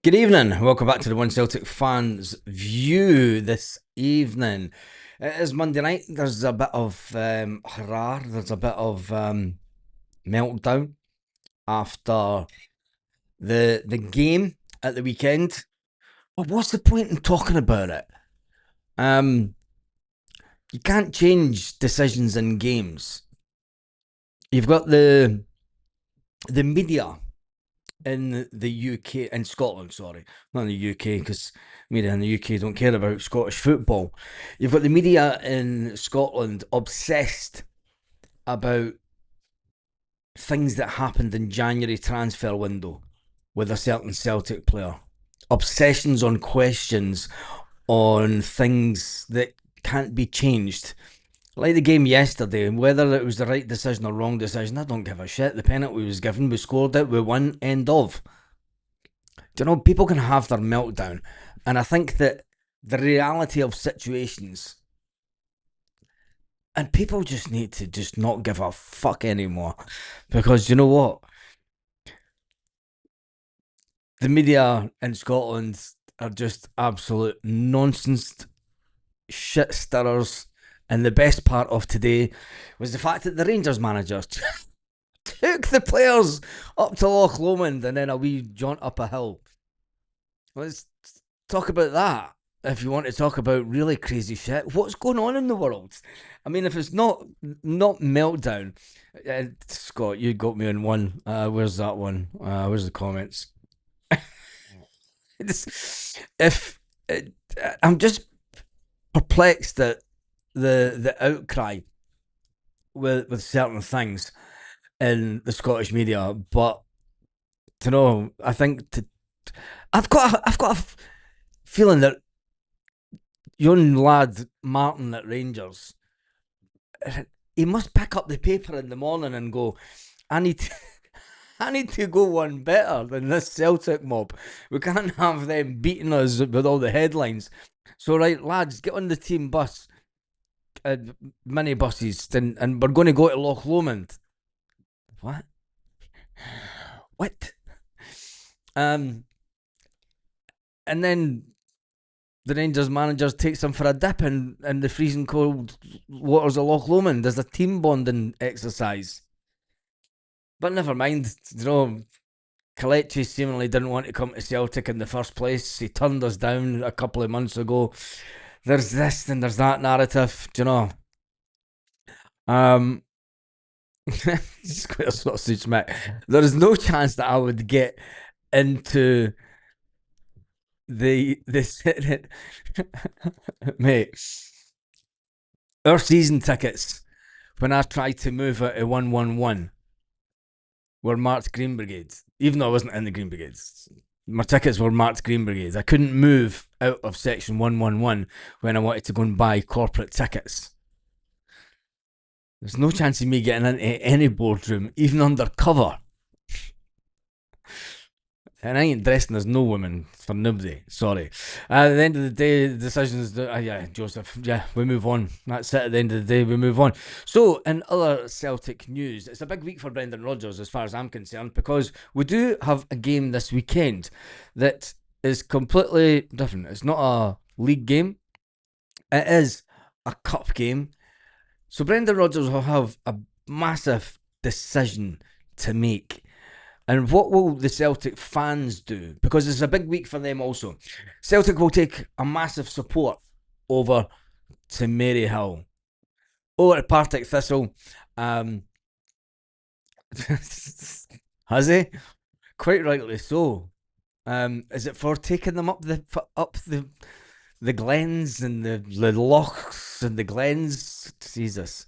Good evening. Welcome back to the One Celtic Fans View this evening. It is Monday night. There's a bit of hurrah. There's a bit of meltdown after the game at the weekend. But what's the point in talking about it? You can't change decisions in games. You've got the media in the UK, in Scotland, sorry, not in the UK, because media in the UK don't care about Scottish football. You've got the media in Scotland obsessed about things that happened in January transfer window with a certain Celtic player. Obsessions on questions on things that can't be changed. Like the game yesterday, whether it was the right decision or wrong decision, I don't give a shit. The penalty was given, we scored it, we won, end of. Do you know, people can have their meltdown. And I think that the reality of situations, and people just need to just not give a fuck anymore. Because you know what? The media in Scotland are just absolute nonsense shit stirrers. And the best part of today was the fact that the Rangers manager took the players up to Loch Lomond and then a wee jaunt up a hill. Let's talk about that. If you want to talk about really crazy shit, what's going on in the world? I mean, if it's not meltdown, Scott, you got me on one. Where's that one? Where's the comments? if I'm just perplexed at the outcry with certain things in the Scottish media, but to know, I think I've got a feeling that young lad Martin at Rangers, he must pick up the paper in the morning and go, I need to, I need to go one better than this Celtic mob. We can't have them beating us with all the headlines. So right, lads, get on the team bus, mini buses, and we're going to go to Loch Lomond. What? What? And then the Rangers manager takes them for a dip in the freezing cold waters of Loch Lomond as a team bonding exercise. But never mind, you know, Kelechi seemingly didn't want to come to Celtic in the first place. He turned us down a couple of months ago. There's this and there's that narrative, do you know? Square sausage, mate. There is no chance that I would get into the mate. Our season tickets, when I tried to move it to 111, were marked Green Brigade, even though I wasn't in the Green Brigade. My tickets were marked Green Brigade. I couldn't move out of section 111 when I wanted to go and buy corporate tickets. There's no chance of me getting into any boardroom, even undercover. And I ain't dressing as no woman for nobody. Sorry. At the end of the day, the decisions. Yeah, Joseph. Yeah, we move on. That's it. At the end of the day, we move on. So, in other Celtic news, it's a big week for Brendan Rodgers, as far as I'm concerned, because we do have a game this weekend that is completely different. It's not a league game. It is a cup game. So Brendan Rodgers will have a massive decision to make. And what will the Celtic fans do? Because it's a big week for them also. Celtic will take a massive support over to Maryhill. Over at Partick Thistle. Has he? Quite rightly so. Is it for taking them up the glens and the lochs and the glens? Jesus.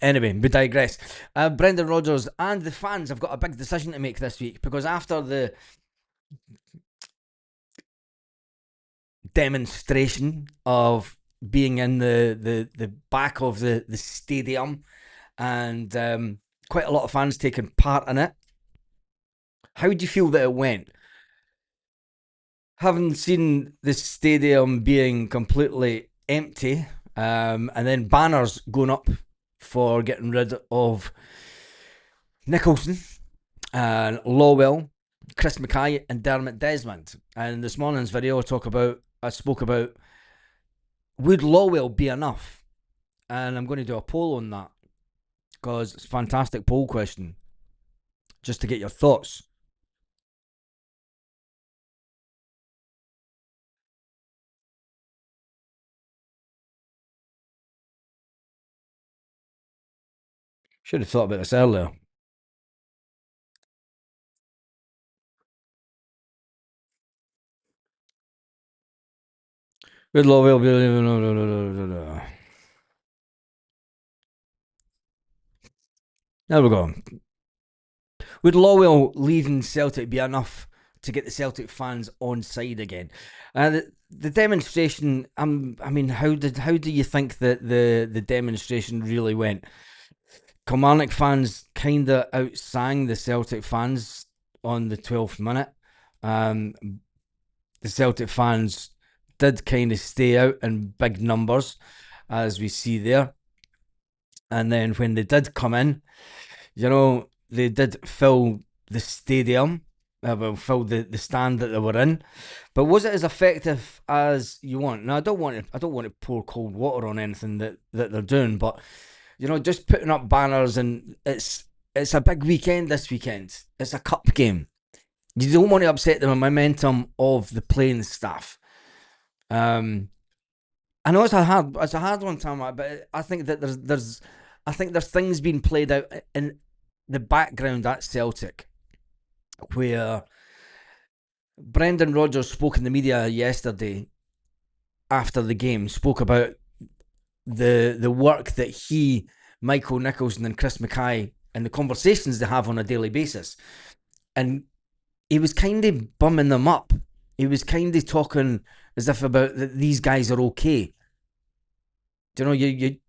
Anyway, we digress. Brendan Rodgers and the fans have got a big decision to make this week, because after the demonstration of being in the back of the stadium and quite a lot of fans taking part in it, how do you feel that it went? Having seen the stadium being completely empty, and then banners going up for getting rid of Nicholson and Lawwell Chris Mackay and Dermot Desmond. And this morning's video I spoke about, would Lawwell be enough? And I'm going to do a poll on that because it's a fantastic poll question just to get your thoughts. Should have thought about this earlier. Would Lawwell be... There we go. Would Lawwell leaving Celtic be enough to get the Celtic fans on side again? The demonstration. I mean, how do you think that the demonstration really went? Kilmarnock fans kind of outsang the Celtic fans on the 12th minute. The Celtic fans did kind of stay out in big numbers, as we see there. And then when they did come in, they did fill the stadium, fill the stand that they were in. But was it as effective as you want? Now I don't want to pour cold water on anything that they're doing, but just putting up banners, and it's a big weekend this weekend. It's a cup game. You don't want to upset the momentum of the playing staff. I know it's a hard one, Tom, but I think that there's things being played out in the background at Celtic where Brendan Rodgers spoke in the media yesterday after the game, spoke about the work that he, Michael Nicholson and Chris Mackay, and the conversations they have on a daily basis. And he was kind of bumming them up. He was kind of talking as if about that these guys are okay. You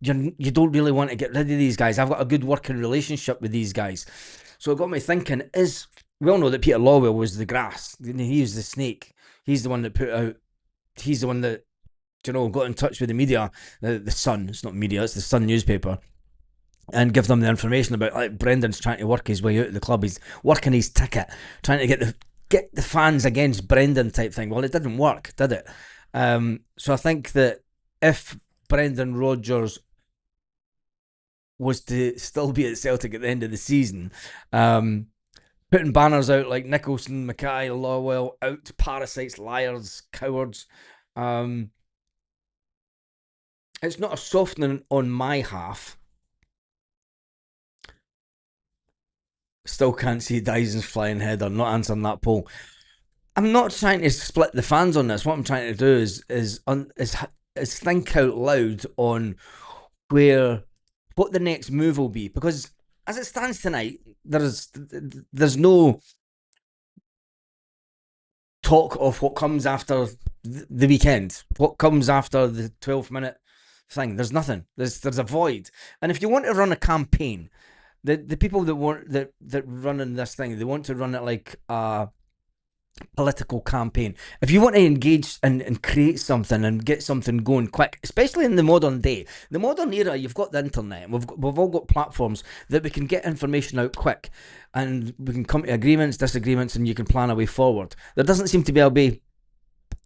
don't really want to get rid of these guys. I've got a good working relationship with these guys. So it got me thinking, we all know that Peter Lawwell was the grass. He was the snake. He's the one that he's the one that, got in touch with the media, the Sun. It's not media, it's the Sun newspaper, and give them the information about, like, Brendan's trying to work his way out of the club. He's working his ticket, trying to get the fans against Brendan type thing. Well, it didn't work, did it? So I think that if Brendan Rodgers was to still be at Celtic at the end of the season, putting banners out like Nicholson, Mackay, Lawwell, out parasites, liars, cowards, it's not a softening on my half. Still can't see Dyson's flying header. Not answering that poll. I'm not trying to split the fans on this. What I'm trying to do is think out loud on what the next move will be, because as it stands tonight, there's no talk of what comes after the weekend, what comes after the 12-minute thing. There's nothing. There's a void. And if you want to run a campaign, the people that running this thing, they want to run it like a political campaign. If you want to engage and create something and get something going quick, especially in the modern day, the modern era, you've got the internet. We've all got platforms that we can get information out quick, and we can come to agreements, disagreements, and you can plan a way forward. There doesn't seem to be a way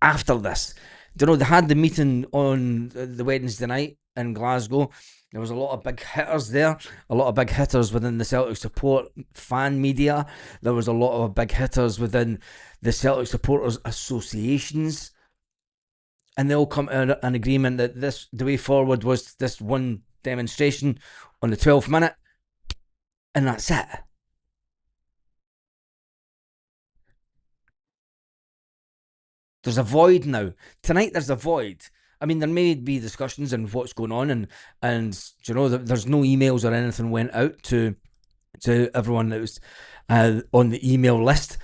after this. They had the meeting on the Wednesday night in Glasgow. There was a lot of big hitters there, a lot of big hitters within the Celtic support fan media. There was a lot of big hitters within the Celtic supporters associations. And they all come to an agreement that the way forward was this one demonstration on the 12th minute. And that's it. There's a void now. Tonight there's a void. I mean, there may be discussions and what's going on, and there's no emails or anything went out to everyone that was on the email list.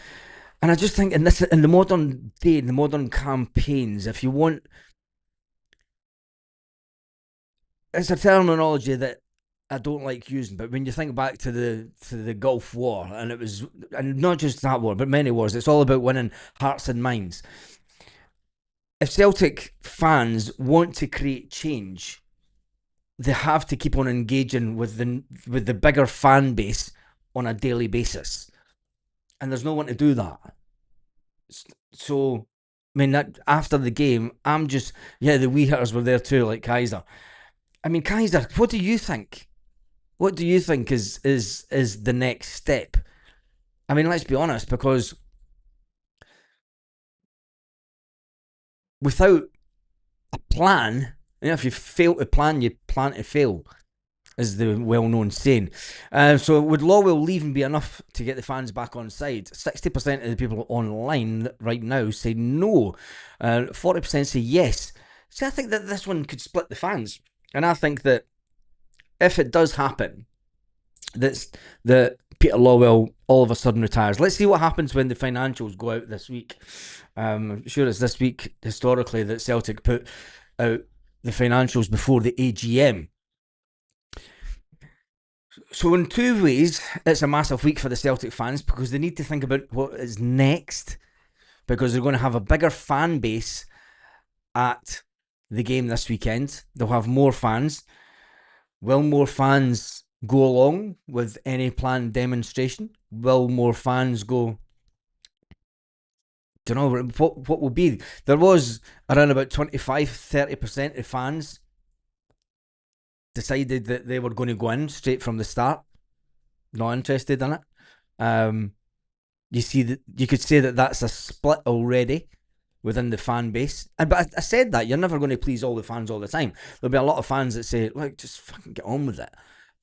And I just think in the modern day, in the modern campaigns, if you want, it's a terminology that I don't like using, but when you think back to the Gulf War, and not just that war, but many wars, it's all about winning hearts and minds. If Celtic fans want to create change, they have to keep on engaging with the bigger fan base on a daily basis. and there's no one to do that. So, I mean, that after the game, I'm just the wee hitters were there too, like Kaiser. I mean, Kaiser, what do you think? What do you think is the next step? I mean, let's be honest, because without a plan, if you fail to plan, you plan to fail, is the well-known saying. So would Lawwell leaving be enough to get the fans back on side? 60% of the people online right now say no. 40% say yes. See, I think that this one could split the fans. And I think that if it does happen, that Peter Lawwell all of a sudden retires. Let's see what happens when the financials go out this week. I'm sure it's this week historically that Celtic put out the financials before the AGM. So in two ways, it's a massive week for the Celtic fans because they need to think about what is next, because they're going to have a bigger fan base at the game this weekend. They'll have more fans. Will more fans go along with any planned demonstration? Will more fans go? Don't know what will be. There was around about 25-30% of fans decided that they were going to go in straight from the start, not interested in it. You see that you could say that that's a split already within the fan base. But I said that you're never going to please all the fans all the time. There'll be a lot of fans that say, "Look, just fucking get on with it."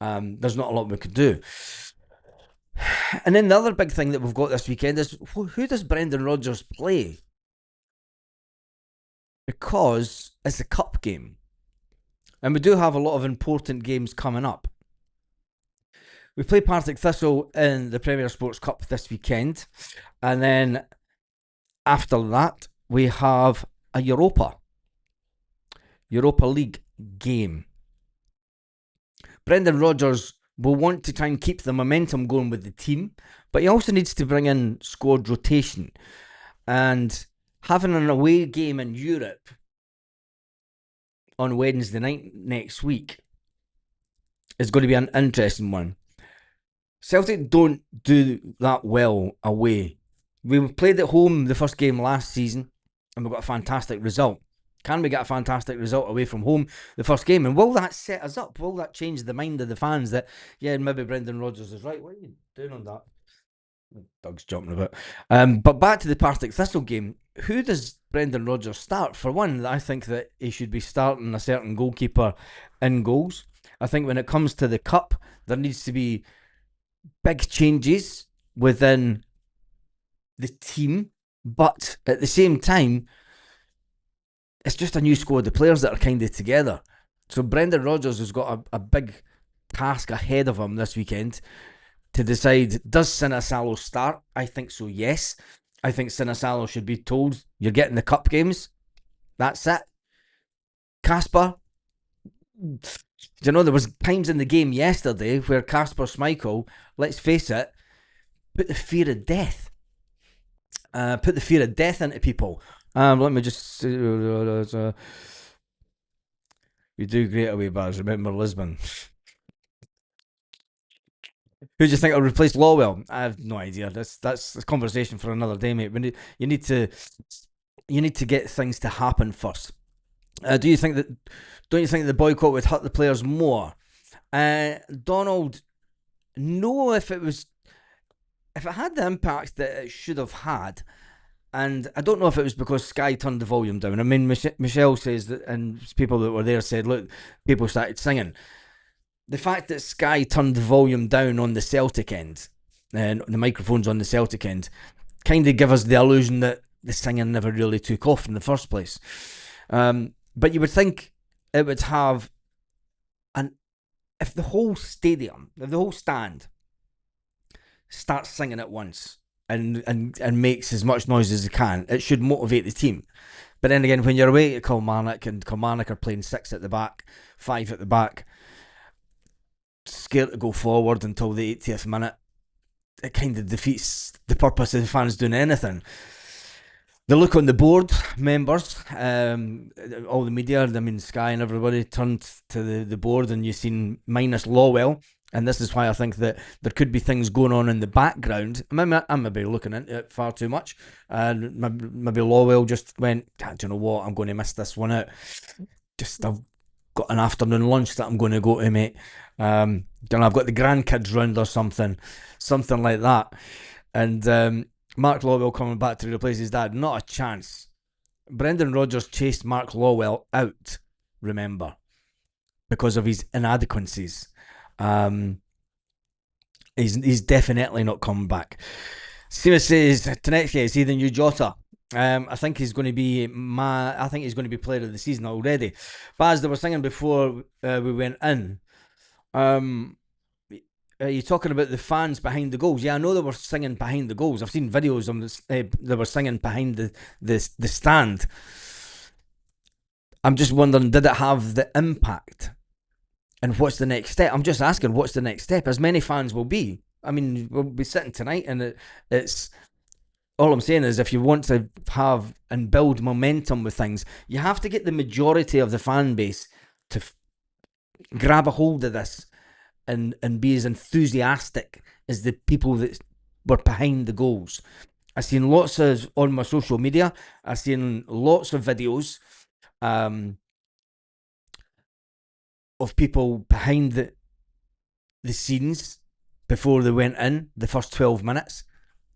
There's not a lot we could do. And then the other big thing that we've got this weekend is who does Brendan Rodgers play? Because it's a cup game. And we do have a lot of important games coming up. We play Partick Thistle in the Premier Sports Cup this weekend. And then after that, we have a Europa League game. Brendan Rodgers will want to try and keep the momentum going with the team, but he also needs to bring in squad rotation. And having an away game in Europe on Wednesday night next week is going to be an interesting one. Celtic don't do that well away. We played at home the first game last season and we got a fantastic result. Can we get a fantastic result away from home the first game? And will that set us up? Will that change the mind of the fans that, maybe Brendan Rodgers is right? What are you doing on that? Doug's jumping about. But back to the Partick Thistle game. Who does Brendan Rodgers start? For one, I think that he should be starting a certain goalkeeper in goals. I think when it comes to the cup, there needs to be big changes within the team. But at the same time, it's just a new squad of players that are kind of together. So Brendan Rodgers has got a big task ahead of him this weekend to decide, does Sinisalo start? I think so, yes. I think Sinisalo should be told, you're getting the cup games. That's it. Kasper, there was times in the game yesterday where Kasper Schmeichel, let's face it, put the fear of death. Into people. Let me just we do great away bars. Remember Lisbon. Who do you think will replace Lawwell? I have no idea. That's a conversation for another day, mate. You need to get things to happen first. Don't you think that the boycott would hurt the players more? Donald, no. If it had the impact that it should have had. And I don't know if it was because Sky turned the volume down. I mean, Michelle says that, and people that were there said, look, people started singing. The fact that Sky turned the volume down on the Celtic end, and the microphones on the Celtic end, kind of give us the illusion that the singing never really took off in the first place. But you would think it would have if the whole stadium, if the whole stand starts singing at once, and makes as much noise as it can, it should motivate the team. But then again, when you're away at Kilmarnock and Kilmarnock are playing 6 at the back, 5 at the back, scared to go forward until the 80th minute, it kind of defeats the purpose of the fans doing anything. The look on the board, members, all the media, Sky and everybody turned to the board, and you've seen minus Lawwell, And this is why I think that there could be things going on in the background. I'm maybe looking into it far too much. And maybe Lawwell just went, do you know what? I'm going to miss this one out. Just I've got an afternoon lunch that I'm going to go to, mate. I've got the grandkids round or something like that. And Mark Lawwell coming back to replace his dad, not a chance. Brendan Rodgers chased Mark Lawwell out, remember, because of his inadequacies. He's definitely not coming back. Seamus says to next year, is he the new Jota? I think he's going to be player of the season already. But as they were singing before we went in, are you talking about the fans behind the goals? Yeah, I know they were singing behind the goals. I've seen videos of this, they were singing behind the stand. I'm just wondering, did it have the impact? And what's the next step? I'm just asking, what's the next step? As many fans will be. I mean, we'll be sitting tonight, and it's all I'm saying is, if you want to have and build momentum with things, you have to get the majority of the fan base to grab a hold of this and be as enthusiastic as the people that were behind the goals. I've seen lots of, on my social media, I've seen lots of videos of people behind the scenes before they went in, the first 12 minutes.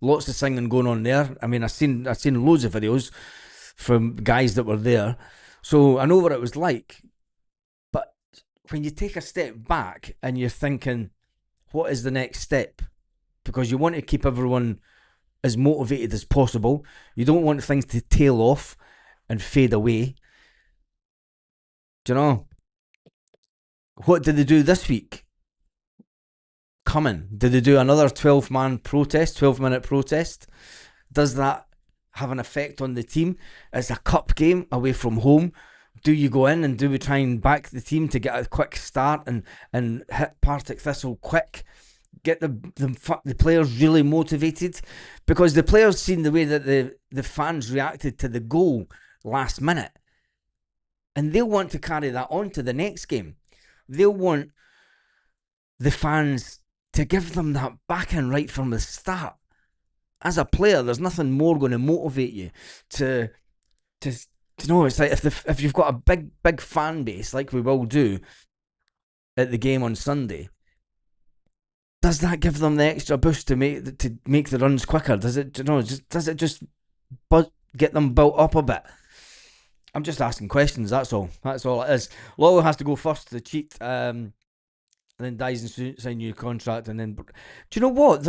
Lots of singing going on there. I mean, I've seen loads of videos from guys that were there. So I know what it was like. But when you take a step back and you're thinking, what is the next step? Because you want to keep everyone as motivated as possible. You don't want things to tail off and fade away. Do you know? What did they do this week? Coming. Did they do another 12-man protest, 12-minute protest? Does that have an effect on the team? It's a cup game away from home. Do you go in and do we try and back the team to get a quick start and hit Partick Thistle quick? Get the players really motivated? Because the players seen the way that the fans reacted to the goal last minute. And they'll want to carry that on to the next game. They'll want the fans to give them that backing right from the start. As a player, there's nothing more going to motivate you to know. It's like if you've got a big fan base like we will do at the game on Sunday, does that give them the extra boost to make the runs quicker? Does it just get them built up a bit? I'm just asking questions. That's all it is. Lawwell has to go first to cheat. And then Dyson sign new contract, and then do you know what?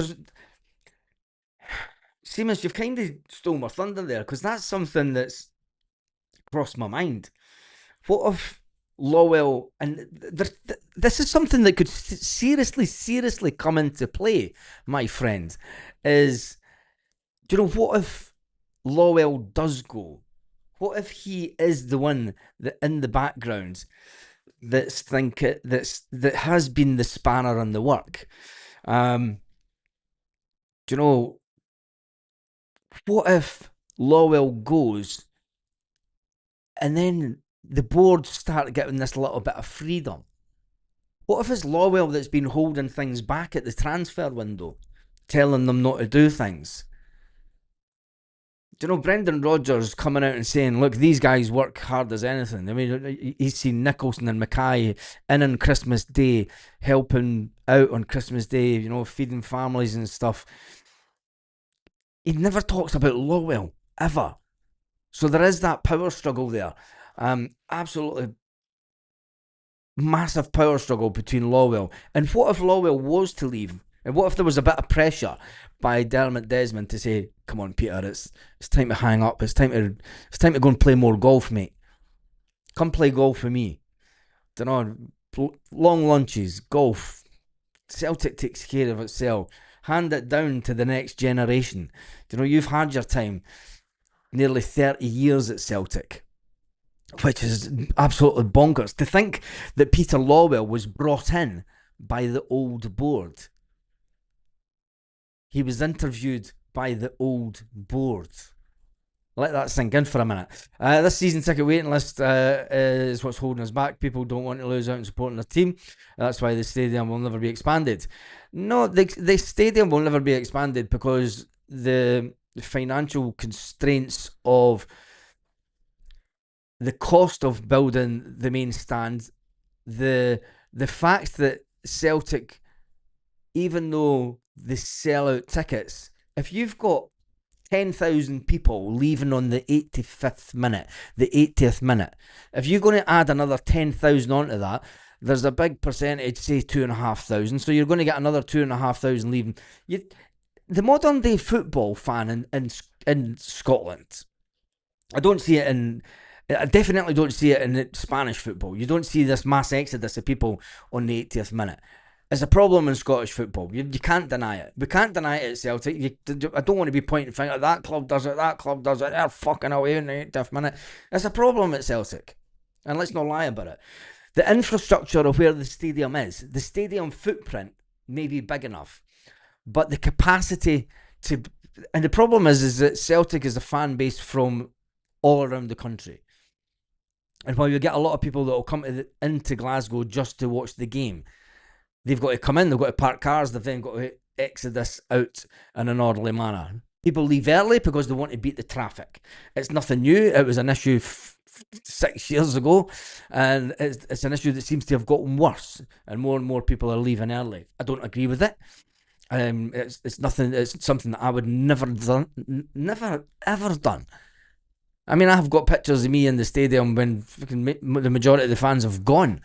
Seamus, you've kind of stole my thunder there, because that's something that's crossed my mind. What if Lawwell, and this is something that could seriously come into play, my friend, is, do you know, what if Lawwell does go? What if he is the one that in the background that has been the spanner in the work? Do you know, what if Lawwell goes and then the board start getting this little bit of freedom? What if it's Lawwell that's been holding things back at the transfer window, telling them not to do things? Do you know, Brendan Rodgers coming out and saying, look, these guys work hard as anything. I mean, he's seen Nicholson and Mackay in on Christmas Day, helping out on Christmas Day, you know, feeding families and stuff. He never talks about Lawwell, ever. So there is that power struggle there. Absolutely massive power struggle between Lawwell. And what if Lawwell was to leave? And what if there was a bit of pressure by Dermot Desmond to say, come on, Peter, it's time to hang up. It's time to go and play more golf, mate. Come play golf with me. Don't know, long lunches, golf. Celtic takes care of itself. Hand it down to the next generation. You know, you've had your time, nearly 30 years at Celtic, which is absolutely bonkers. To think that Peter Lawwell was brought in by the old board. He was interviewed by the old board. Let that sink in for a minute. This season ticket waiting list is what's holding us back. People don't want to lose out in supporting their team. That's why the stadium will never be expanded. No, the stadium will never be expanded because the financial constraints of the cost of building the main stand, the fact that Celtic, even though they sell out tickets, if you've got 10,000 people leaving on the 85th minute, the 80th minute, if you're going to add another 10,000 onto that, there's a big percentage, say 2,500, so you're going to get another 2,500 leaving. The modern day football fan in Scotland, I don't see it in. I definitely don't see it in Spanish football. You don't see this mass exodus of people on the 80th minute. It's a problem in Scottish football. You can't deny it. We can't deny it at Celtic. I don't want to be pointing fingers. That club does it. That club does it. They're fucking away in the 80th minute. It's a problem at Celtic. And let's not lie about it. The infrastructure of where the stadium is, the stadium footprint may be big enough, but the capacity to... And the problem is that Celtic is a fan base from all around the country. And while you get a lot of people that will come into Glasgow just to watch the game, they've got to come in, they've got to park cars, they've then got to exodus out in an orderly manner. People leave early because they want to beat the traffic. It's nothing new. It was an issue 6 years ago, and it's an issue that seems to have gotten worse, and more people are leaving early. I don't agree with it. It's nothing. It's something that I would never ever done. I mean, I've got pictures of me in the stadium when the majority of the fans have gone.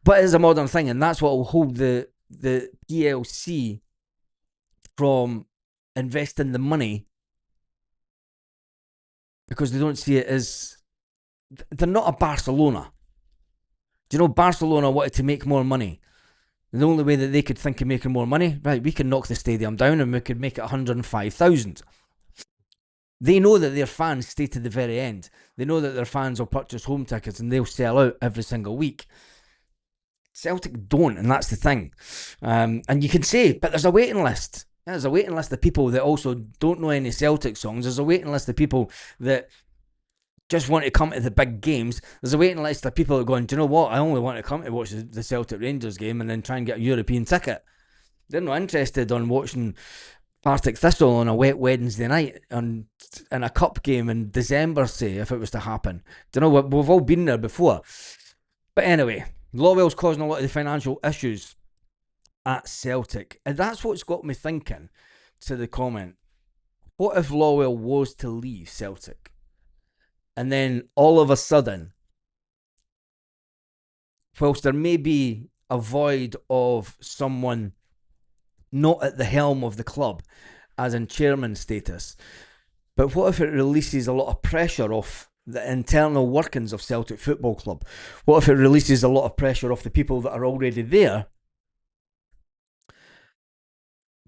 But it's a modern thing, and that's what will hold the PLC from investing the money, because they don't see it as... They're not a Barcelona. Do you know Barcelona wanted to make more money? The only way that they could think of making more money, right, we can knock the stadium down and we could make it 105,000. They know that their fans stay to the very end. They know that their fans will purchase home tickets and they'll sell out every single week. Celtic don't, and that's the thing. And you can say, but there's a waiting list. There's a waiting list of people that also don't know any Celtic songs. There's a waiting list of people that just want to come to the big games. There's a waiting list of people that are going, do you know what? I only want to come to watch the Celtic Rangers game and then try and get a European ticket. They're not interested on watching Partick Thistle on a wet Wednesday night in a cup game in December, say, if it was to happen. Do you know what? We've all been there before. But anyway, Lawwell's causing a lot of the financial issues at Celtic. And that's what's got me thinking, to the comment. What if Lawwell was to leave Celtic? And then all of a sudden, whilst there may be a void of someone not at the helm of the club, as in chairman status, but what if it releases a lot of pressure off the internal workings of Celtic Football Club? What if it releases a lot of pressure off the people that are already there?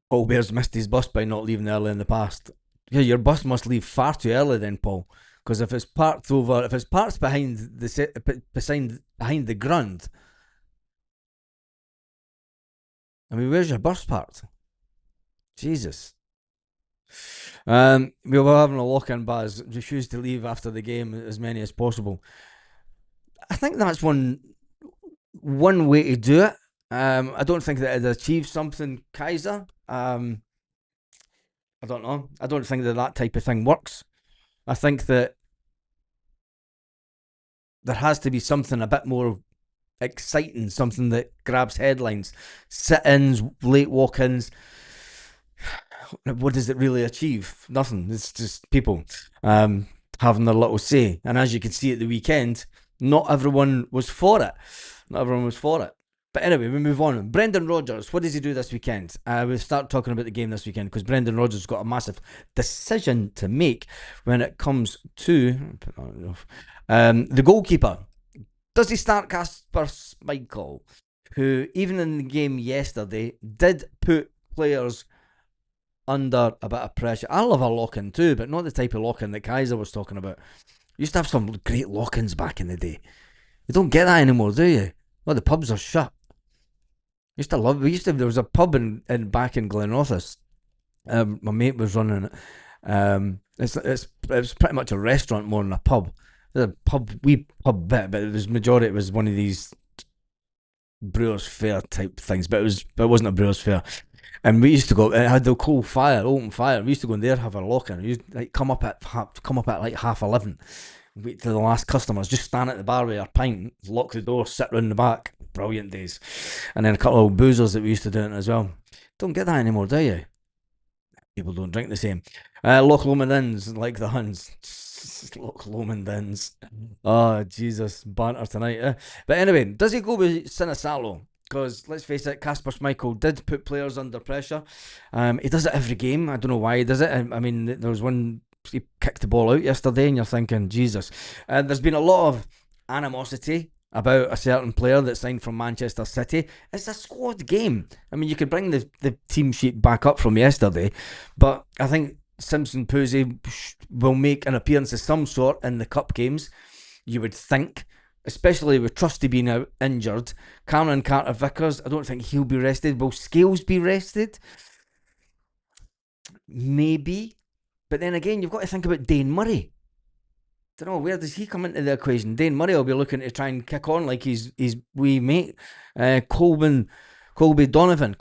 Paul Bear's missed his bus by not leaving early in the past. Yeah, your bus must leave far too early then, Paul. Because if it's parked behind the ground, I mean, where's your bus parked? Jesus. We were having a lock-in, Baz. Refused to leave after the game, as many as possible. I think that's one way to do it. I don't think that it achieves something, Kaiser. I don't know. I don't think that type of thing works. I think that there has to be something a bit more exciting, something that grabs headlines. Sit-ins, late walk-ins. What does it really achieve? Nothing. It's just people having their little say. And as you can see at the weekend, not everyone was for it. But anyway, we move on. Brendan Rodgers, what does he do this weekend? We'll start talking about the game this weekend, because Brendan Rodgers has got a massive decision to make when it comes to the goalkeeper. Does he start Kasper Schmeichel, who, even in the game yesterday, did put players under a bit of pressure? I love a lock-in too, but not the type of lock-in that Kaiser was talking about. Used to have some great lock-ins back in the day. You don't get that anymore, do you? Well, the pubs are shut. There was a pub back in Glenrothes. My mate was running it, It's pretty much a restaurant more than a pub. There's a wee pub bit, but it was one of these Brewers Fair type things. But it wasn't a Brewers Fair. And we used to go. It had the coal fire, open fire. We used to go in there, have a lock in. We used to, like come up at like 11:30. Wait till the last customers. Just stand at the bar with our pint, lock the door, sit round the back. Brilliant days. And then a couple of boozers that we used to do it as well. Don't get that anymore, do you? People don't drink the same. Loch Lomond Inns, like the Huns. Loch Lomond Inns. Oh, Jesus. Banter tonight. But anyway, does he go with Sinisalo? Because let's face it, Kasper Schmeichel did put players under pressure. He does it every game. I don't know why he does it. I mean, there was one, he kicked the ball out yesterday, and you're thinking, Jesus. There's been a lot of animosity about a certain player that signed from Manchester City. It's a squad game. I mean, you could bring the team sheet back up from yesterday, but I think Simpson Puzzi will make an appearance of some sort in the cup games, you would think, especially with Trusty being out injured. Cameron Carter-Vickers, I don't think he'll be rested. Will Scales be rested? Maybe. But then again, you've got to think about Dane Murray. Don't know, where does he come into the equation? Dane Murray will be looking to try and kick on like his wee mate, Colby Donovan,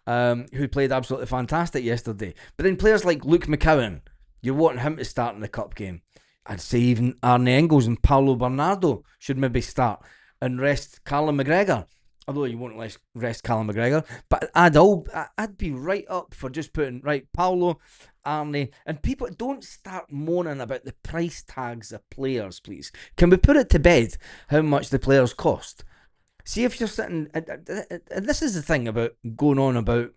who played absolutely fantastic yesterday. But then players like Luke McCowan, you're wanting him to start in the cup game. I'd say even Arne Engels and Paulo Bernardo should maybe start and rest Callum McGregor. Although you won't rest Callum McGregor, but I'd be right up for just putting right Paulo, Arne, and people don't start moaning about the price tags of players, please. Can we put it to bed how much the players cost? See if you're sitting, and this is the thing about going on about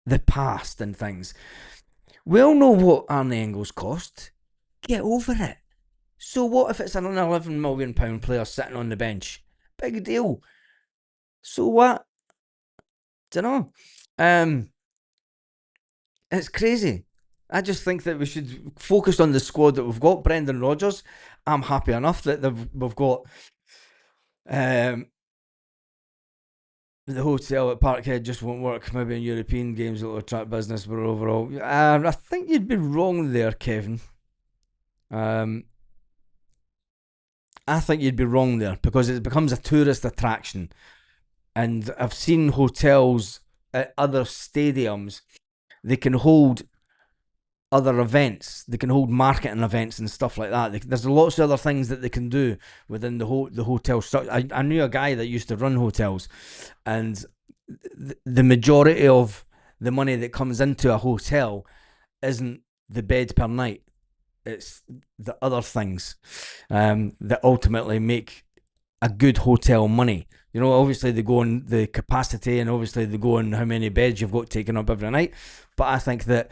the past and things. We all know what Arne Engels cost. Get over it. So what if it's an £11 million player sitting on the bench? Big deal. So what? Dunno. It's crazy. I just think that we should focus on the squad that we've got. Brendan Rodgers, I'm happy enough that we've got the hotel at Parkhead just won't work. Maybe in European games it'll attract business, but overall, I think you'd be wrong there, Kevin. I think you'd be wrong there because it becomes a tourist attraction. And I've seen hotels at other stadiums, they can hold other events, they can hold marketing events and stuff like that. There's lots of other things that they can do within the hotel structure. I knew a guy that used to run hotels, and the majority of the money that comes into a hotel isn't the bed per night. It's the other things that ultimately make a good hotel money. You know, obviously they go on the capacity, and obviously they go on how many beds you've got taken up every night. But I think that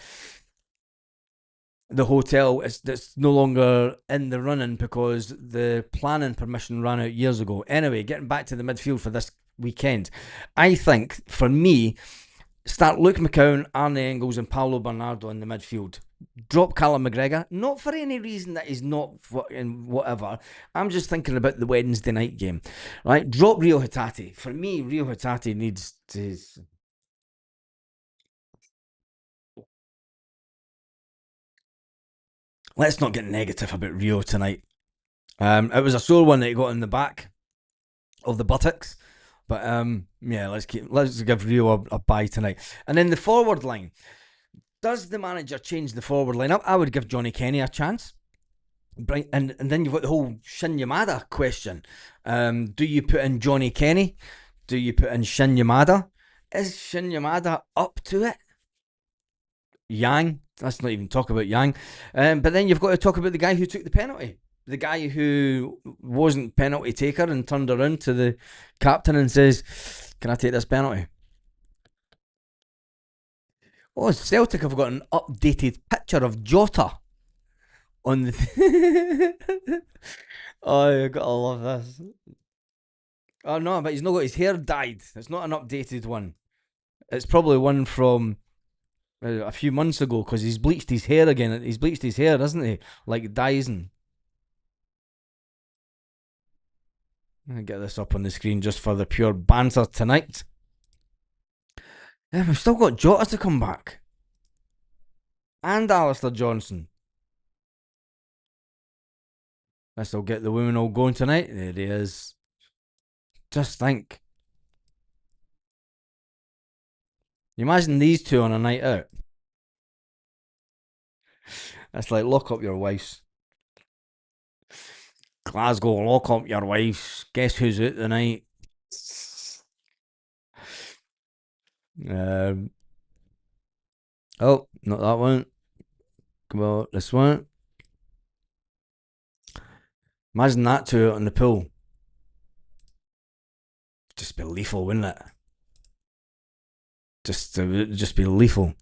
the hotel is no longer in the running because the planning permission ran out years ago. Anyway, getting back to the midfield for this weekend, I think for me, start Luke McCowan, Arne Engels, and Paulo Bernardo in the midfield. Drop Callum McGregor, not for any reason that he's not fucking whatever. I'm just thinking about the Wednesday night game, right? Drop Rio Hatate. For me, Rio Hatate needs to. Let's not get negative about Rio tonight. It was a sore one that he got in the back of the buttocks, but yeah, let's give Rio a bye tonight. And then the forward line. Does the manager change the forward lineup? I would give Johnny Kenny a chance. And then you've got the whole Shin Yamada question. Do you put in Johnny Kenny? Do you put in Shin Yamada? Is Shin Yamada up to it? Yang. Let's not even talk about Yang. But then you've got to talk about the guy who took the penalty. The guy who wasn't penalty taker and turned around to the captain and says, "Can I take this penalty?" Oh, Celtic have got an updated picture of Jota on the. Oh, you gotta love this. Oh no, but he's not got his hair dyed. It's not an updated one. It's probably one from a few months ago because he's bleached his hair again. He's bleached his hair, hasn't he? Like Dyson. I'll get this up on the screen just for the pure banter tonight. Yeah, we've still got Jota to come back. and Alistair Johnson. This'll get the women all going tonight. There he is. Just think. You imagine these two on a night out. It's like lock up your wives. Glasgow, lock up your wives. Guess who's out tonight? Um, oh, not that one. Come on, this one. Imagine that two out on the pool. Just be lethal, wouldn't it? Just be lethal.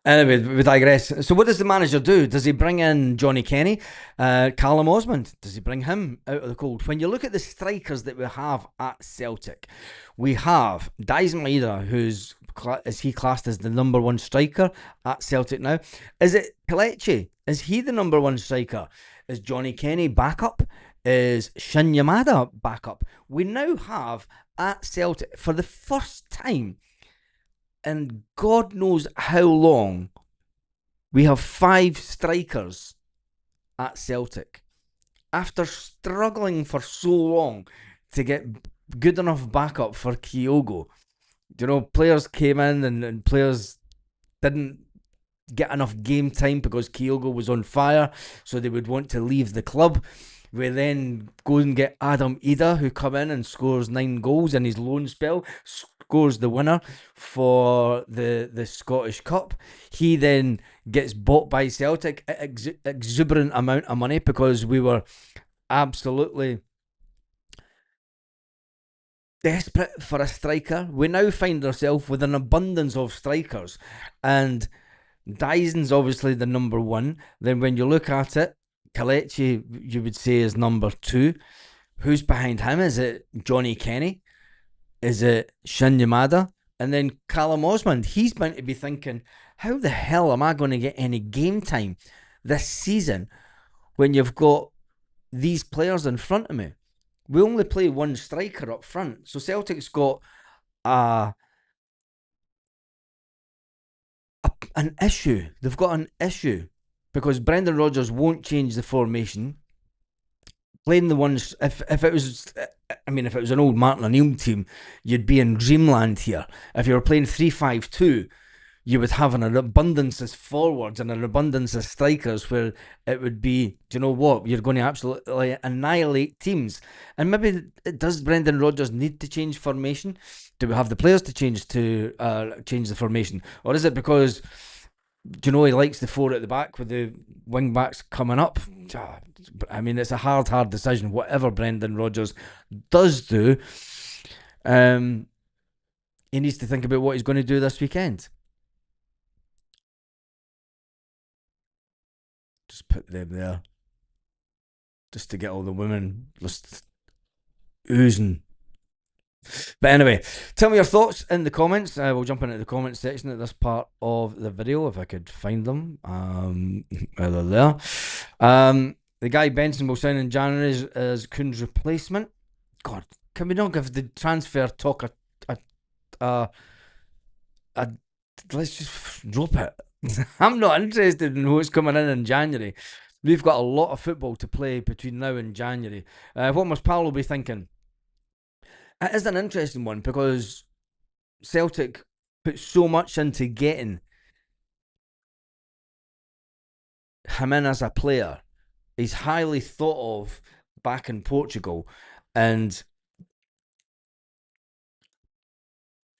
Anyway, we digress. So, what does the manager do? Does he bring in Johnny Kenny, Callum Osmond? Does he bring him out of the cold? When you look at the strikers that we have at Celtic, we have Daiz Maeda, is he classed as the number one striker at Celtic now? Is it Kelechi? Is he the number one striker? Is Johnny Kenny backup? Is Shin Yamada backup? We now have at Celtic for the first time and God knows how long, we have 5 strikers at Celtic. After struggling for so long to get good enough backup for Kyogo, players came in and players didn't get enough game time because Kyogo was on fire, so they would want to leave the club. We then go and get Adam Ida, who come in and scores 9 goals in his loan spell, scores the winner for the Scottish Cup. He then gets bought by Celtic at exuberant amount of money because we were absolutely desperate for a striker. We now find ourselves with an abundance of strikers, and Dyson's obviously the number one. Then when you look at it, Kelechi, you would say, is number 2. Who's behind him? Is it Johnny Kenny? Is it Shin Yamada? And then Callum Osmond. He's bound to be thinking, how the hell am I going to get any game time this season when you've got these players in front of me? We only play one striker up front. So Celtic's got an issue. They've got an issue because Brendan Rodgers won't change the formation. Playing the ones, if it was an old Martin O'Neill team, you'd be in dreamland here. If you were playing 3-5-2, you would have an abundance of forwards and an abundance of strikers where it would be, do you know what, you're going to absolutely annihilate teams. And maybe does Brendan Rodgers need to change formation? Do we have the players to change the formation? Or is it because, he likes the 4 at the back with the wing backs coming up? I mean, it's a hard decision. Whatever Brendan Rodgers does do, he needs to think about what he's going to do this weekend. Just put them there, just to get all the women just oozing. But anyway, tell me your thoughts in the comments. We'll jump into the comments section at this part of the video if I could find them. They're there. The guy Benson will sign in January as Kuhn's replacement. God, can we not give the transfer talk let's just drop it. I'm not interested in what's coming in January. We've got a lot of football to play between now and January. What must Paolo be thinking? It is an interesting one because Celtic put so much into getting him in as a player. He's highly thought of back in Portugal, and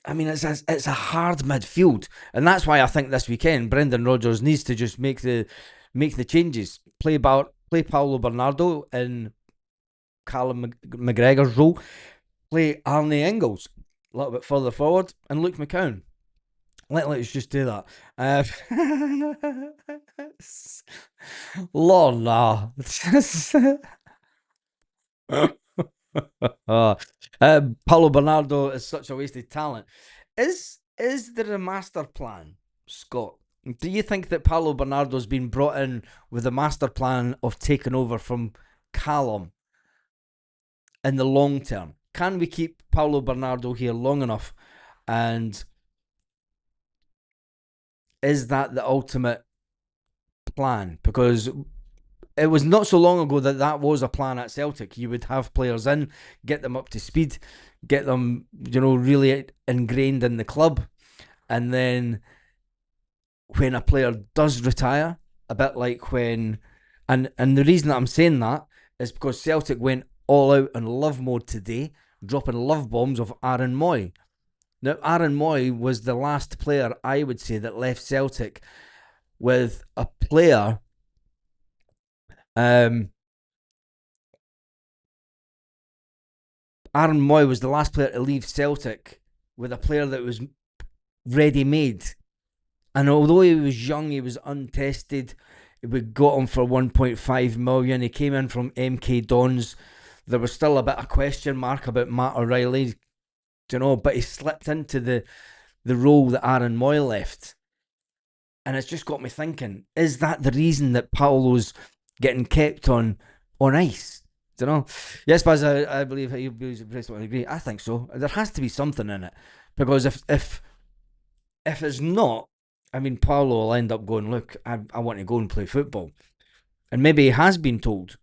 I mean, it's a hard midfield, and that's why I think this weekend Brendan Rodgers needs to just make the changes. Play Paulo Bernardo in Callum McGregor's role. Play Arne Engels a little bit further forward, and Luke McCown. Let's just do that. Lord, nah. Paulo Bernardo is such a wasted talent. Is there a master plan, Scott? Do you think that Paulo Bernardo's been brought in with a master plan of taking over from Callum in the long term? Can we keep Paulo Bernardo here long enough and is that the ultimate plan? Because it was not so long ago that that was a plan at Celtic. You would have players in, get them up to speed, get them, really ingrained in the club, and then when a player does retire, a bit like when, and the reason that I'm saying that is because Celtic went all out in love mode today, dropping love bombs of Aaron Moy. Now, Aaron Moy was the last player, I would say, that left Celtic with a player. Aaron Moy was the last player to leave Celtic with a player that was ready-made. And although he was young, he was untested. We got him for 1.5 million. He came in from MK Dons. There was still a bit of question mark about Matt O'Reilly, but he slipped into the role that Aaron Moy left. And it's just got me thinking, is that the reason that Paolo's getting kept on ice? Yes, Baz, I believe he'll be agree. I think so. There has to be something in it. Because if it's not, I mean, Paolo will end up going, look, I want to go and play football. And maybe he has been told.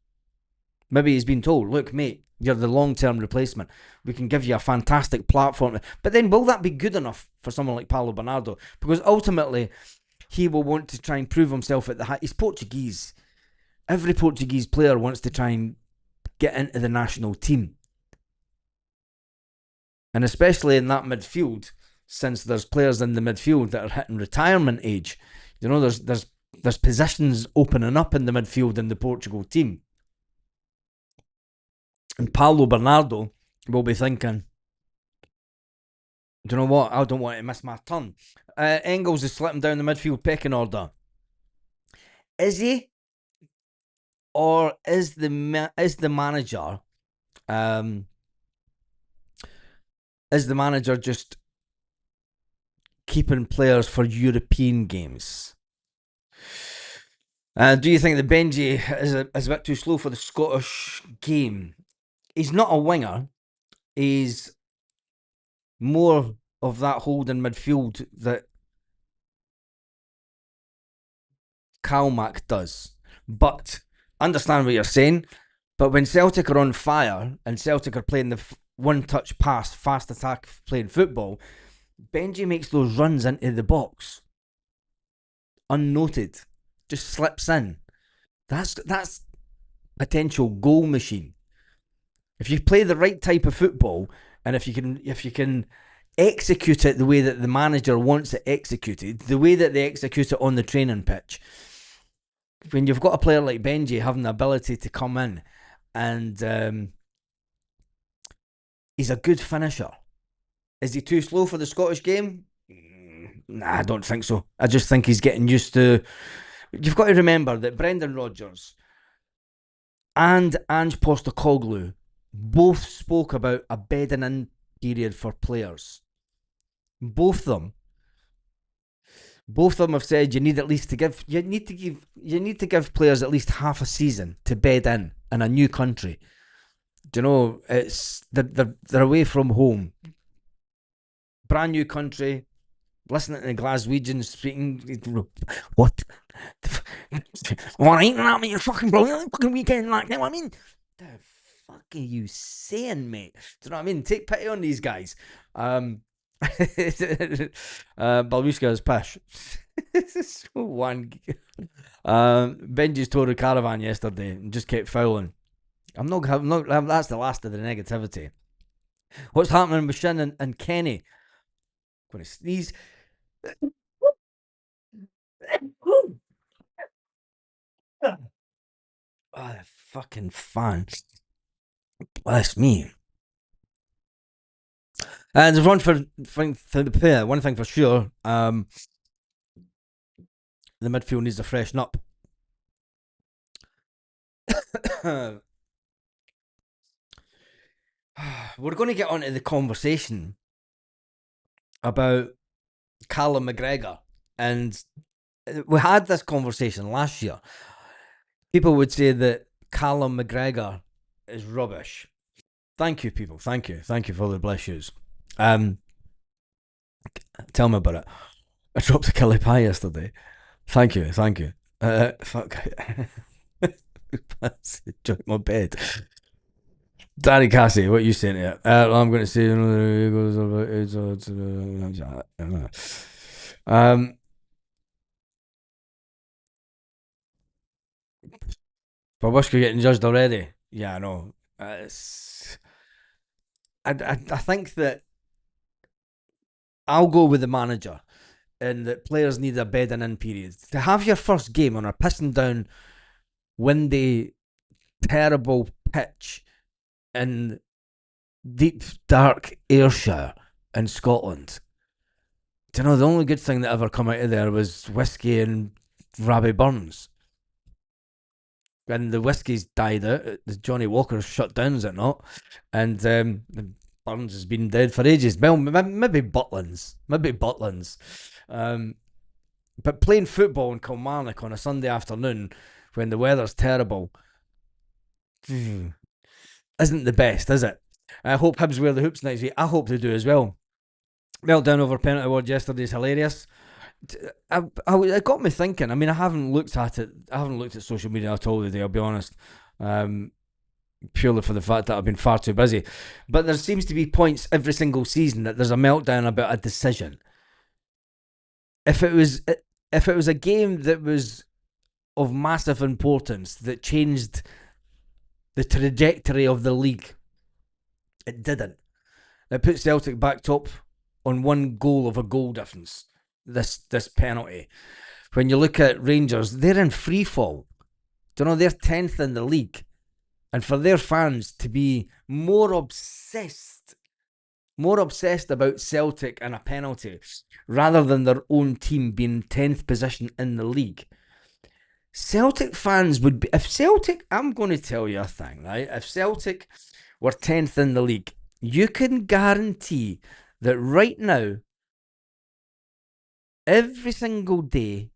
Maybe he's been told, look, mate, you're the long-term replacement. We can give you a fantastic platform. But then will that be good enough for someone like Paulo Bernardo? Because ultimately, he will want to try and prove himself at the high. He's Portuguese. Every Portuguese player wants to try and get into the national team. And especially in that midfield, since there's players in the midfield that are hitting retirement age, there's positions opening up in the midfield in the Portugal team. And Paulo Bernardo will be thinking, do you know what? I don't want to miss my turn. Engels is slipping down the midfield pecking order. Is he? Or is the manager just keeping players for European games? Do you think that Benji is a bit too slow for the Scottish game? He's not a winger. He's more of that holding midfield that Calmac does. But understand what you're saying. But when Celtic are on fire and Celtic are playing the one-touch pass, fast attack playing football, Benji makes those runs into the box unnoted, just slips in. That's potential goal machine. If you play the right type of football, and if you can execute it the way that the manager wants it executed, the way that they execute it on the training pitch, when you've got a player like Benji having the ability to come in and he's a good finisher. Is he too slow for the Scottish game? Nah, I don't think so. I just think he's getting used to... You've got to remember that Brendan Rodgers and Ange Postecoglou both spoke about a bedding in period for players. Both of them have said you need to give players at least half a season to bed in a new country. Do you know, it's they're away from home, brand new country, listening to the Glaswegians speaking. What? What ain't that, mate? You're fucking brilliant. Fucking weekend, like, you know what I mean? The fuck are you saying, mate? Do you know what I mean? Take pity on these guys. Balwiska is pish. One. Benji's tore a caravan yesterday and just kept fouling. I'm not. That's the last of the negativity. What's happening with Shin and Kenny? I'm gonna sneeze. Oh, fucking fan. Bless me. And there's one thing for sure. The midfield needs to freshen up. We're going to get onto the conversation about Callum McGregor, and we had this conversation last year. People would say that Callum McGregor is rubbish. Thank you, people. Thank you for the bless yous. Tell me about it. I dropped a killie pie yesterday. Thank you, thank you. Fuck. Join my bed. Danny Cassie, what are you saying to it? I'm going to say, Babushka getting judged already. Yeah, I know. I think that I'll go with the manager, and that players need a bedding in period. To have your first game on a pissing down, windy, terrible pitch in deep, dark Ayrshire in Scotland. Do you know, the only good thing that ever come out of there was whiskey and Rabbie Burns. And the whiskey's died out. The Johnny Walker's shut down, is it not? And Burns has been dead for ages. Well, maybe Butlins. But playing football in Kilmarnock on a Sunday afternoon when the weather's terrible isn't the best, is it? I hope Hibs wear the hoops next week. I hope they do as well. Meltdown over penalty award yesterday is hilarious. It got me thinking. I mean, I haven't looked at it. I haven't looked at social media at all today, I'll be honest. Purely for the fact that I've been far too busy. But there seems to be points every single season that there's a meltdown about a decision. If it was a game that was of massive importance that changed the trajectory of the league, it didn't. It put Celtic back top on one goal of a goal difference. This penalty. When you look at Rangers, they're in free fall. Do you know, they're 10th in the league. And for their fans to be more obsessed about Celtic and a penalty rather than their own team being 10th position in the league. Celtic fans would be, if Celtic, I'm going to tell you a thing, right? If Celtic were 10th in the league, you can guarantee that right now, every single day,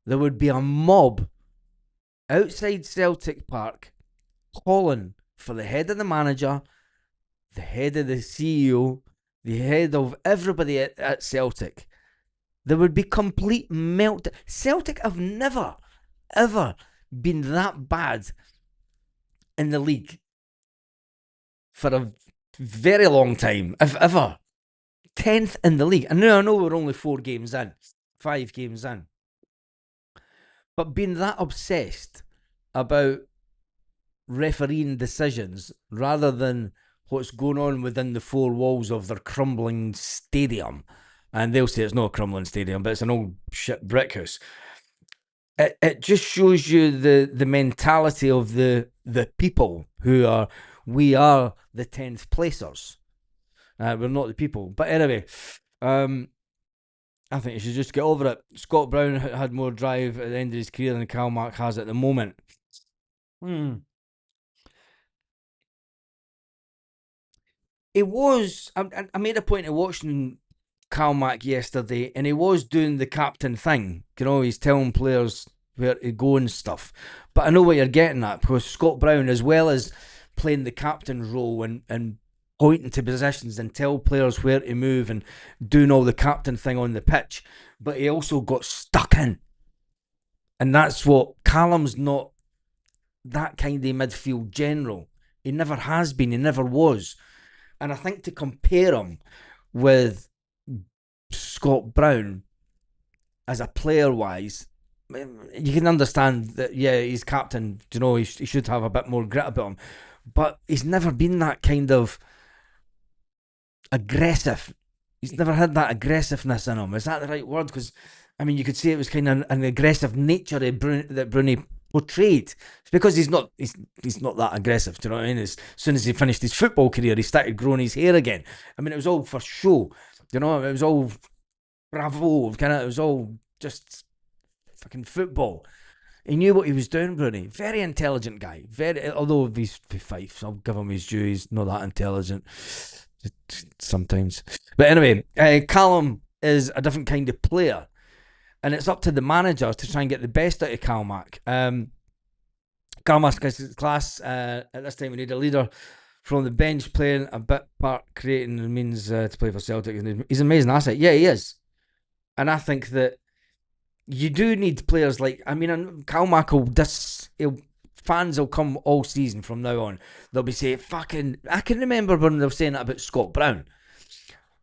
there would be a mob outside Celtic Park calling for the head of the manager, the head of the CEO, the head of everybody at Celtic. There would be complete meltdown. Celtic have never, ever been that bad in the league for a very long time, if ever. 10th in the league. And I know we're only 5 games in. But being that obsessed about refereeing decisions rather than what's going on within the 4 walls of their crumbling stadium, and they'll say it's not a crumbling stadium, but it's an old shit brick house. It just shows you the mentality of the people who are, we are the 10th placers. We're not the people. But anyway, I think you should just get over it. Scott Brown had more drive at the end of his career than Calmark has at the moment. It was. I made a point of watching Calmark yesterday, and he was doing the captain thing. You know, he's telling players where to go and stuff. But I know what you're getting at, because Scott Brown, as well as playing the captain role and pointing to positions and tell players where to move and doing all the captain thing on the pitch, but he also got stuck in. And that's what Callum's not, that kind of midfield general. He never has been, he never was. And I think to compare him with Scott Brown as a player wise, you can understand that, yeah, he's captain, you know, he should have a bit more grit about him. But he's never been that kind of aggressive. He's never had that aggressiveness in him. Is that the right word? Because, I mean, you could say it was kind of an aggressive nature that Bruni portrayed. It's because he's not that aggressive. Do you know what I mean? As soon as he finished his football career, he started growing his hair again. I mean, it was all for show. You know, it was all bravo. It was all just fucking football. He knew what he was doing, Bruni. Very intelligent guy. Although he's Fife, I'll give him his due. He's not that intelligent sometimes. But anyway, Callum is a different kind of player, and it's up to the manager to try and get the best out of Calmark. Calmark's class. At this time, we need a leader from the bench playing a bit part, creating the means to play for Celtic. He's an amazing asset. Yeah, he is. And I think that you do need players like, I mean, Calmac fans will come all season from now on. They'll be saying, fucking, I can remember when they were saying that about Scott Brown.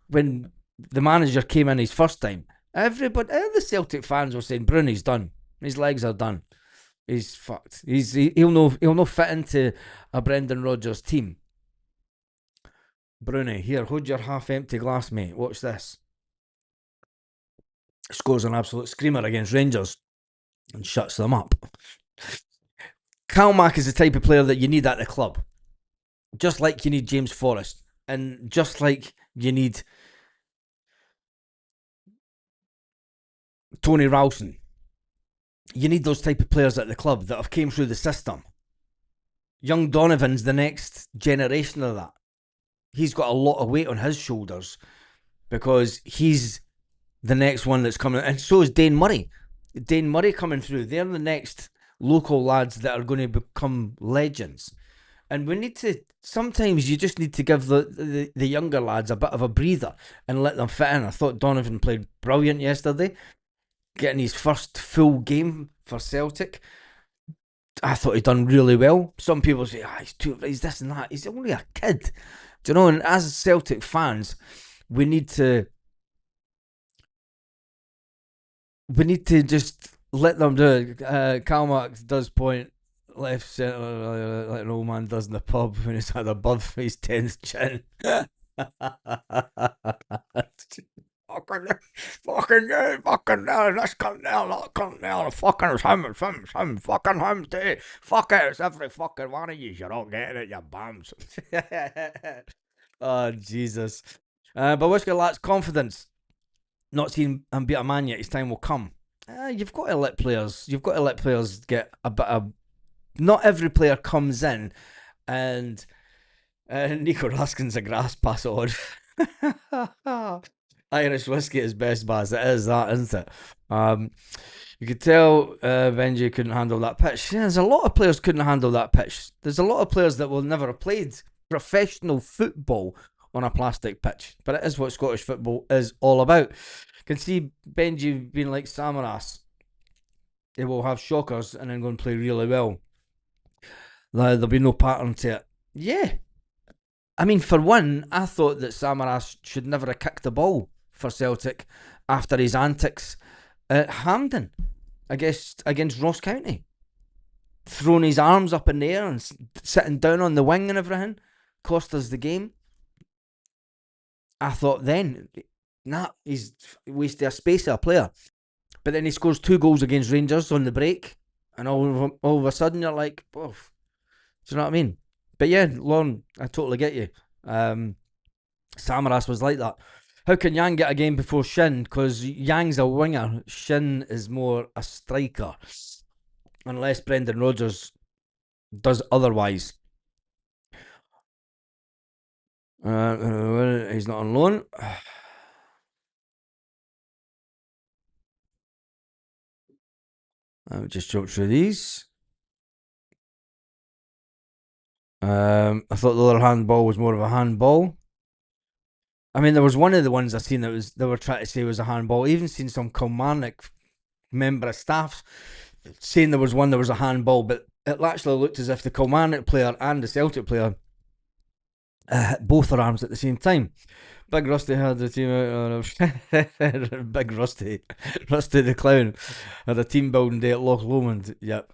When the manager came in his first time, everybody, all the Celtic fans were saying, Brownie's done. His legs are done. He's fucked. He'll no fit into a Brendan Rodgers team. Bruni, here, hold your half-empty glass, mate. Watch this. Scores an absolute screamer against Rangers and shuts them up. Calmac is the type of player that you need at the club. Just like you need James Forrest. And just like you need Tony Rowson. You need those type of players at the club that have came through the system. Young Donovan's the next generation of that. He's got a lot of weight on his shoulders because he's the next one that's coming. And so is Dane Murray. Dane Murray coming through. They're the next local lads that are going to become legends. And we need to, sometimes you just need to give the younger lads a bit of a breather and let them fit in. I thought Donovan played brilliant yesterday, getting his first full game for Celtic. I thought he'd done really well. Some people say, he's this and that. He's only a kid. Do you know? And as Celtic fans, we need to just let them do it. Calmac does point left centre like an old man does in the pub when he's had above his 10th chin. fucking, let's come down, fucking it's him, fucking him too. Fuck it, it's every fucking one of you. You're not getting it, you bums. Oh, Jesus. But what's got lads confidence? Not seen him beat a man yet. His time will come. You've got to let players get a bit of. Not every player comes in, and Nico Raskin's a grass pass on. Irish whiskey is best, Baz. It is that, isn't it? You could tell Benji couldn't handle that pitch. Yeah, there's a lot of players couldn't handle that pitch. There's a lot of players that will never have played professional football on a plastic pitch, but it is what Scottish football is all about. You can see Benji being like Samaras. They will have shockers and then go and play really well. There'll be no pattern to it. Yeah. I mean, for one, I thought that Samaras should never have kicked the ball for Celtic after his antics at Hampden against Ross County. Throwing his arms up in the air and sitting down on the wing and everything. Cost us the game. I thought then, he's wasted a space of a player. But then he scores 2 goals against Rangers on the break. And all of a sudden you're like, oh, do you know what I mean? But yeah, Lorne, I totally get you. Samaras was like that. How can Yang get a game before Shin? Because Yang's a winger. Shin is more a striker. Unless Brendan Rodgers does otherwise. He's not on loan. I'll just jump through these. I thought the other handball was more of a handball. I mean, there was one of the ones I seen that they were trying to say was a handball. I even seen some Kilmarnock member of staff saying there was a handball, but it actually looked as if the Kilmarnock player and the Celtic player hit both their arms at the same time. Big Rusty had the team out. Big Rusty the clown had a team building day at Loch Lomond. Yep.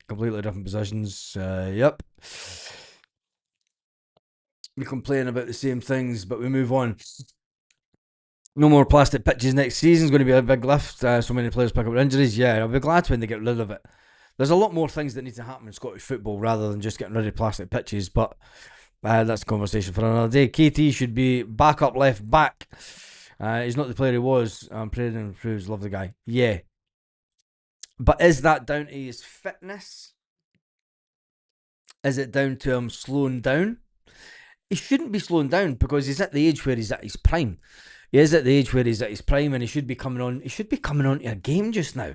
Completely different positions. Yep. We complain about the same things, but we move on. No more plastic pitches next season. Is going to be a big lift. So many players pick up injuries. Yeah, I'll be glad when they get rid of it. There's a lot more things that need to happen in Scottish football rather than just getting rid of plastic pitches, but that's a conversation for another day. KT should be back up left back. He's not the player he was. I'm praying and improves. Love the guy. Yeah. But is that down to his fitness? Is it down to him slowing down? He shouldn't be slowing down because he's at the age where he's at his prime. He is at the age where he's at his prime, and he should be coming on. He should be coming on to a game just now.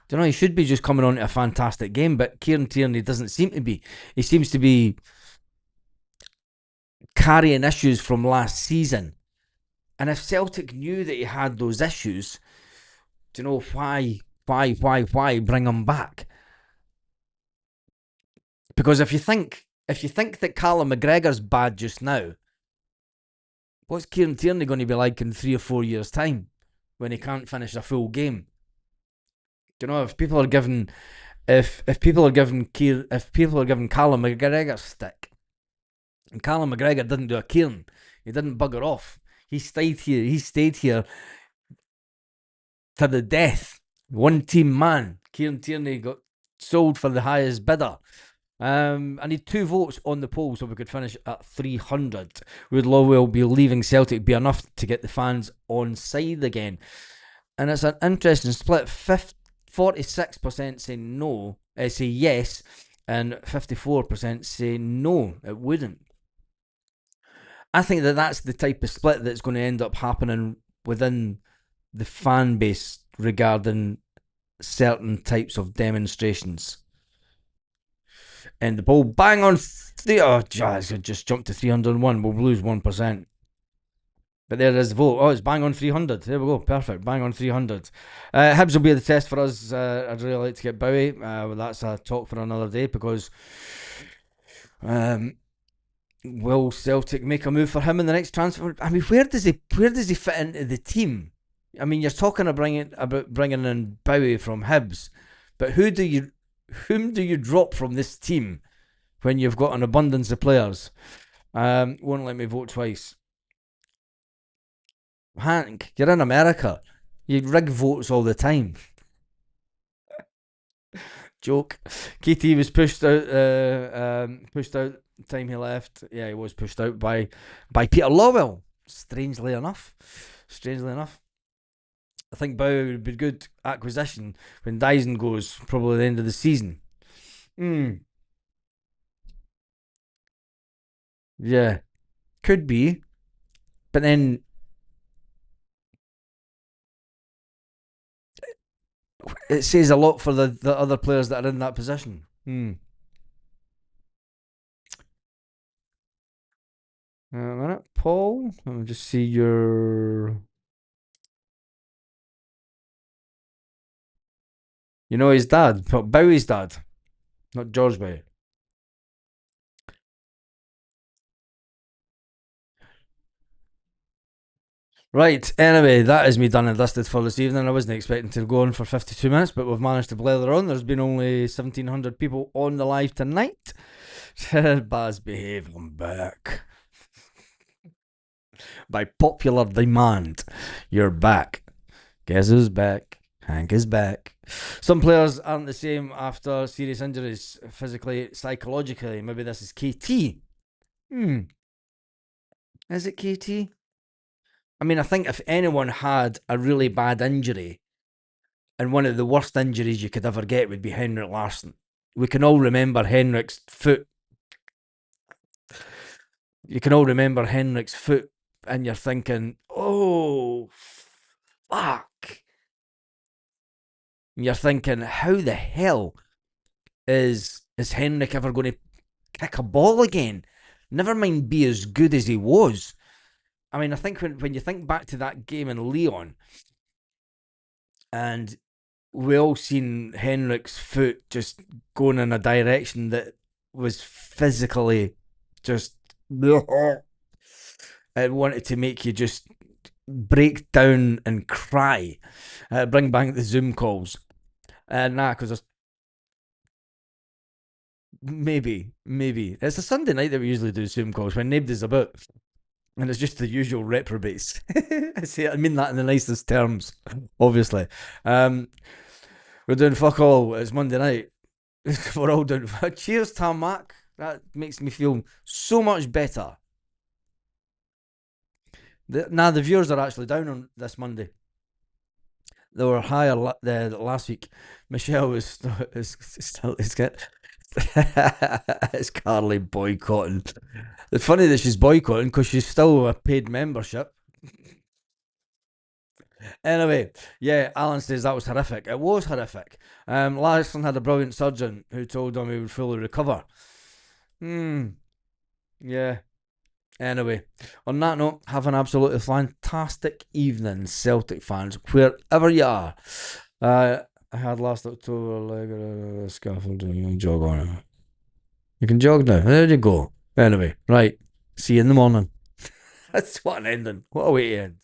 Do you know? He should be just coming on to a fantastic game. But Kieran Tierney doesn't seem to be. He seems to be carrying issues from last season And if Celtic knew that he had those issues, do you know why bring him back? Because if you think that Callum McGregor's bad just now, what's Kieran Tierney going to be like in 3 or 4 years' time when he can't finish a full game? Do you know if people are giving if people are giving Callum McGregor stick, and Callum McGregor didn't do a Kieran, he didn't bugger off. He stayed here. He stayed here to the death. One team man. Kieran Tierney got sold for the highest bidder. I need 2 votes on the poll so we could finish at 300. Would Lowell be leaving Celtic be enough to get the fans on side again? And it's an interesting split. 46% say no, say yes, and 54% say no, it wouldn't. I think that that's the type of split that's going to end up happening within the fan base regarding certain types of demonstrations. And the ball bang on Jazz just jumped to 301. We'll lose 1%. But there is the vote. Oh, it's bang on 300. There we go. Perfect. Bang on 300. Hibs will be the test for us. I'd really like to get Bowie. That's a talk for another day because will Celtic make a move for him in the next transfer? I mean, where does he fit into the team? I mean, you're talking about bringing in Bowie from Hibs, but whom do you drop from this team when you've got an abundance of players? Won't let me vote twice. Hank, you're in America. You rig votes all the time. Joke. KT was pushed out. Pushed out the time he left. Yeah, he was pushed out by Peter Lawwell. Strangely enough. I think Bowie would be a good acquisition when Dyson goes, probably the end of the season. Yeah, could be, but then it says a lot for the other players that are in that position. A minute, Paul. Let me just see your. You know his dad, Bowie's dad, not George Bowie. Right, anyway, that is me done and dusted for this evening. I wasn't expecting to go on for 52 minutes, but we've managed to blather on. There's been only 1,700 people on the live tonight. Baz, behave, I'm back. By popular demand, you're back. Guess who's back? Hank is back. Some players aren't the same after serious injuries, physically, psychologically. Maybe this is KT. Is it KT? I mean, I think if anyone had a really bad injury, and one of the worst injuries you could ever get would be Henrik Larsson. We can all remember Henrik's foot. You can all remember Henrik's foot, and you're thinking, oh, fuck. And you're thinking, how the hell is Henrik ever going to kick a ball again? Never mind be as good as he was. I mean, I think when you think back to that game in Lyon, and we all seen Henrik's foot just going in a direction that was physically just it wanted to make you just break down and cry. Bring back the Zoom calls. Because maybe it's a Sunday night that we usually do Zoom calls when nobody's about. And it's just the usual reprobates. I mean that in the nicest terms, obviously. We're doing fuck all. It's Monday night. We're all doing. Cheers, Tam Mac. That makes me feel so much better. The viewers are actually down on this Monday. They were higher last week. Michelle is still it's Carly boycotting. It's funny that she's boycotting because she's still a paid membership. Anyway, yeah, Alan says that was horrific. It was horrific. Larsson had a brilliant surgeon who told him he would fully recover. Yeah. Anyway, on that note, have an absolutely fantastic evening, Celtic fans, wherever you are. I had last October leg scaffolding jog on it. You can jog now. There you go. Anyway, right. See you in the morning. That's what an ending. What a way to end.